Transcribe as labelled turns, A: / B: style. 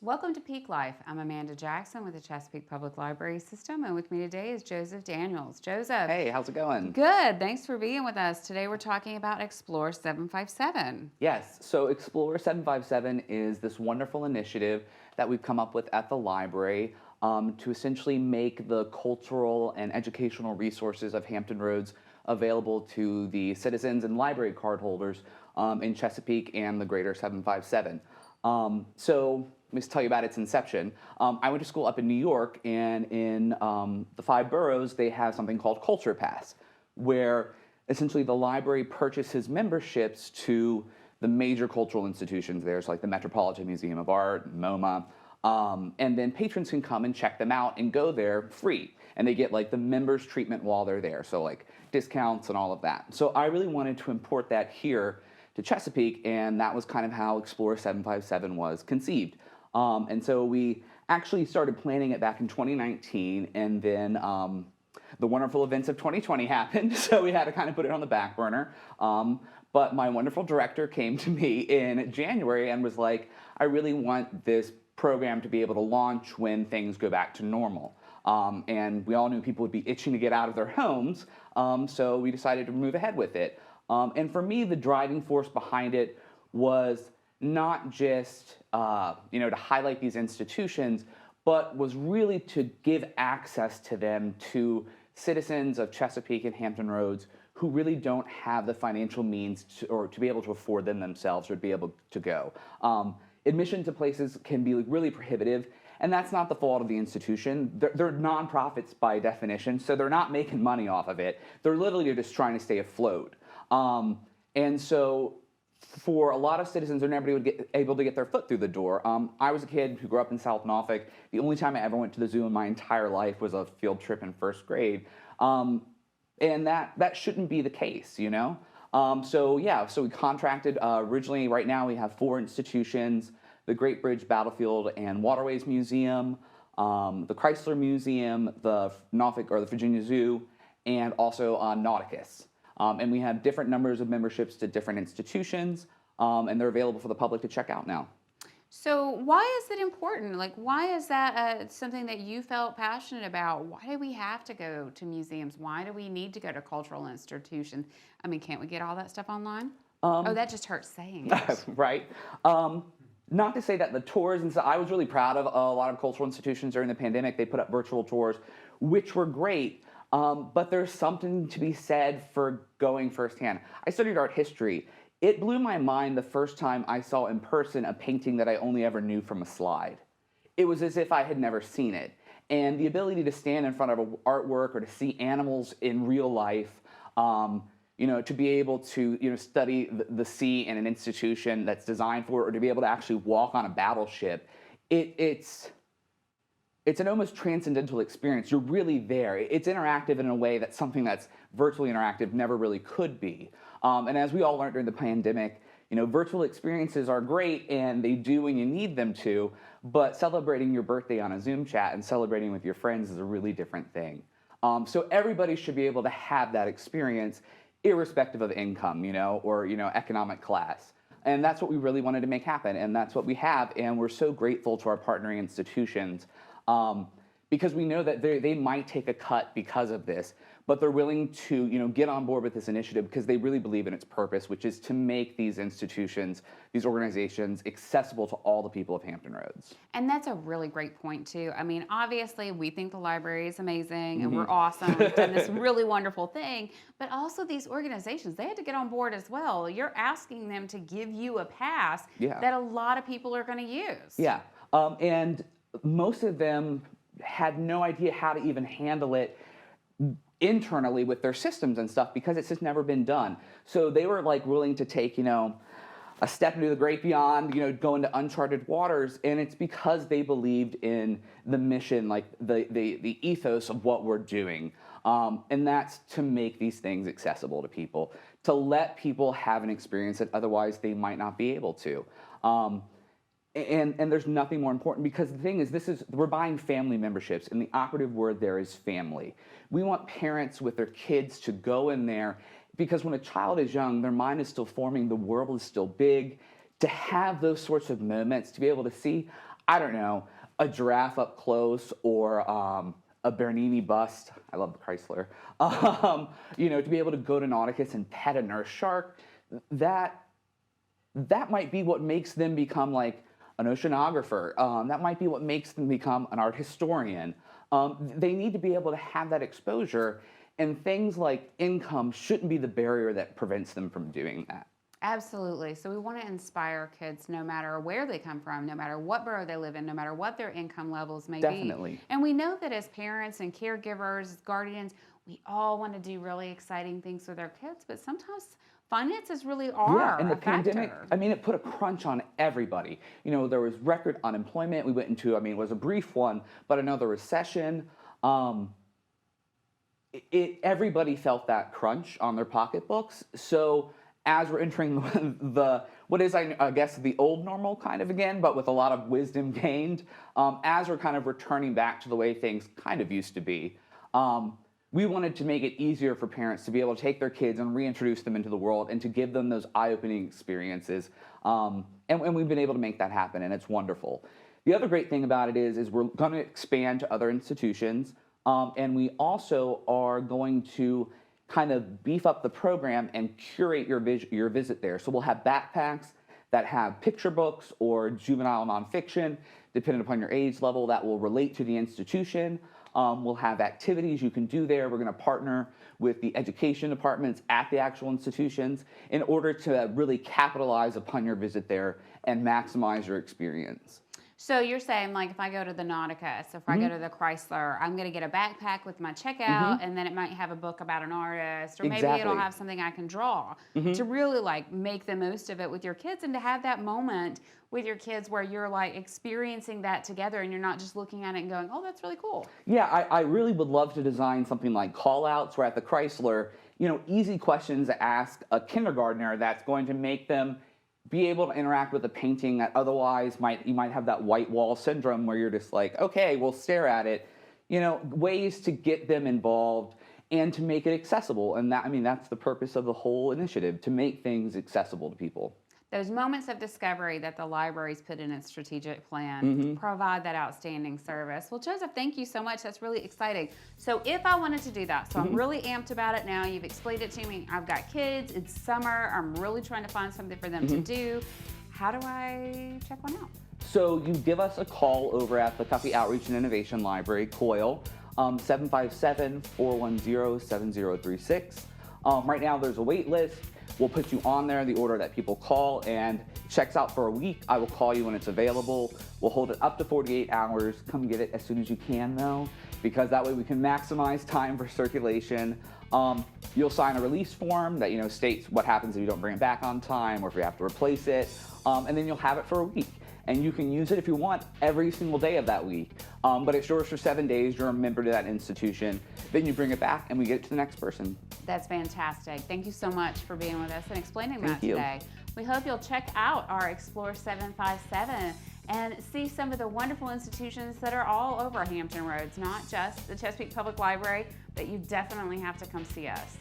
A: Welcome to Peak Life. I'm Amanda Jackson with the Chesapeake Public Library System, and with me today is Joseph Daniels. Joseph.
B: Hey, how's it going?
A: Good. Thanks for being with us. Today we're talking about Explore 757.
B: Yes, so Explore 757 is this wonderful initiative that we've come up with at the library to essentially make the cultural and educational resources of Hampton Roads available to the citizens and library card holders in Chesapeake and the greater 757. So let me just tell you about its inception. I went to school up in New York, and in the 5 boroughs, they have something called Culture Pass, where essentially the library purchases memberships to the major cultural institutions. There's like the Metropolitan Museum of Art, MoMA, and then patrons can come and check them out and go there free. And they get like the members treatment while they're there, so like discounts and all of that. So I really wanted to import that here to Chesapeake, and that was kind of how Explore 757 was conceived. And so we actually started planning it back in 2019, and then the wonderful events of 2020 happened, so we had to kind of put it on the back burner. But my wonderful director came to me in January and was like, I really want this program to be able to launch when things go back to normal. And we all knew people would be itching to get out of their homes, so we decided to move ahead with it. And for me, the driving force behind it was not just to highlight these institutions, but was really to give access to them to citizens of Chesapeake and Hampton Roads who really don't have the financial means to be able to afford them themselves or to be able to go. Admission to places can be really prohibitive, and that's not the fault of the institution. They're nonprofits by definition, so they're not making money off of it. They're literally just trying to stay afloat. And so for a lot of citizens, they're never able to get their foot through the door. I was a kid who grew up in South Norfolk. The only time I ever went to the zoo in my entire life was a field trip in first grade. And that shouldn't be the case, you know? So we contracted originally. Right now we have 4 institutions: the Great Bridge Battlefield and Waterways Museum, the Chrysler Museum, the Norfolk or the Virginia Zoo, and also Nauticus. And we have different numbers of memberships to different institutions, and they're available for the public to check out now.
A: So why is it important? Like, why is that something that you felt passionate about? Why do we have to go to museums? Why do we need to go to cultural institutions? I mean, can't we get all that stuff online? Oh, that just hurts saying it.
B: Right. Not to say that the tours, and so I was really proud of a lot of cultural institutions during the pandemic. They put up virtual tours, which were great. But there's something to be said for going firsthand. I studied art history. It blew my mind the first time I saw in person a painting that I only ever knew from a slide. It was as if I had never seen it. And the ability to stand in front of an artwork or to see animals in real life, to be able to study the sea in an institution that's designed for it, or to be able to actually walk on a battleship, it's an almost transcendental experience. You're really there. It's interactive in a way that something that's virtually interactive never really could be. And as we all learned during the pandemic, virtual experiences are great and they do when you need them to, but celebrating your birthday on a Zoom chat and celebrating with your friends is a really different thing. So everybody should be able to have that experience irrespective of income, or economic class. And that's what we really wanted to make happen, and that's what we have, and we're so grateful to our partnering institutions. Because we know that they might take a cut because of this, but they're willing to get on board with this initiative because they really believe in its purpose, which is to make these institutions, these organizations, accessible to all the people of Hampton Roads.
A: And that's a really great point, too. I mean, obviously, we think the library is amazing and we're awesome. We've done this really wonderful thing. But also these organizations, they had to get on board as well. You're asking them to give you a pass that a lot of people are going to use.
B: Yeah. And most of them had no idea how to even handle it internally with their systems and stuff because it's just never been done. So they were like willing to take, a step into the great beyond, go into uncharted waters, and it's because they believed in the mission, like the ethos of what we're doing. And that's to make these things accessible to people, to let people have an experience that otherwise they might not be able to. And there's nothing more important, because the thing is, we're buying family memberships, and the operative word there is family. We want parents with their kids to go in there, because when a child is young, their mind is still forming, the world is still big. To have those sorts of moments, to be able to see, I don't know, a giraffe up close or a Bernini bust. I love the Chrysler. To be able to go to Nauticus and pet a nurse shark, that might be what makes them become like an oceanographer. That might be what makes them become an art historian. They need to be able to have that exposure, and things like income shouldn't be the barrier that prevents them from doing that.
A: Absolutely. So we want to inspire kids no matter where they come from, no matter what borough they live in, no matter what their income levels may
B: Definitely.
A: be. And we know that as parents and caregivers, guardians, we all want to do really exciting things with our kids, but sometimes finances really are
B: and the
A: a
B: pandemic,
A: factor.
B: I mean, it put a crunch on everybody. There was record unemployment. We went into, it was a brief one, but another recession. Everybody felt that crunch on their pocketbooks. So as we're entering what is, I guess, the old normal kind of again, but with a lot of wisdom gained, as we're kind of returning back to the way things kind of used to be, we wanted to make it easier for parents to be able to take their kids and reintroduce them into the world and to give them those eye-opening experiences. And we've been able to make that happen, and it's wonderful. The other great thing about it is we're going to expand to other institutions, and we also are going to kind of beef up the program and curate your visit there. So we'll have backpacks that have picture books or juvenile nonfiction, depending upon your age level, that will relate to the institution. We'll have activities you can do there. We're going to partner with the education departments at the actual institutions in order to really capitalize upon your visit there and maximize your experience.
A: So you're saying, like, if I go to the Nauticus, if I go to the Chrysler, I'm going to get a backpack with my checkout, and then it might have a book about an artist, or maybe it'll have something I can draw to really, like, make the most of it with your kids and to have that moment with your kids where you're, like, experiencing that together and you're not just looking at it and going, oh, that's really cool.
B: Yeah, I really would love to design something like call-outs where at the Chrysler, easy questions to ask a kindergartner that's going to make them be able to interact with a painting that otherwise you might have that white wall syndrome where you're just like, okay, we'll stare at it. Ways to get them involved and to make it accessible. And that's the purpose of the whole initiative, to make things accessible to people.
A: Those moments of discovery that the library's put in its strategic plan to provide that outstanding service. Well, Joseph, thank you so much. That's really exciting. So if I wanted to do that, so I'm really amped about it now. You've explained it to me. I've got kids. It's summer. I'm really trying to find something for them to do. How do I check one out?
B: So you give us a call over at the Cuffee Outreach and Innovation Library, COIL, 757-410-7036. Right now there's a wait list. We'll put you on there in the order that people call, and it checks out for a week. I will call you when it's available. We'll hold it up to 48 hours. Come get it as soon as you can, though, because that way we can maximize time for circulation. You'll sign a release form that states what happens if you don't bring it back on time or if you have to replace it, and then you'll have it for a week. And you can use it if you want every single day of that week. But it's yours for 7 days. You're a member to that institution. Then you bring it back and we get it to the next person.
A: That's fantastic. Thank you so much for being with us and explaining that
B: Thank you.
A: today. We hope you'll check out our Explore 757 and see some of the wonderful institutions that are all over Hampton Roads, not just the Chesapeake Public Library, but you definitely have to come see us.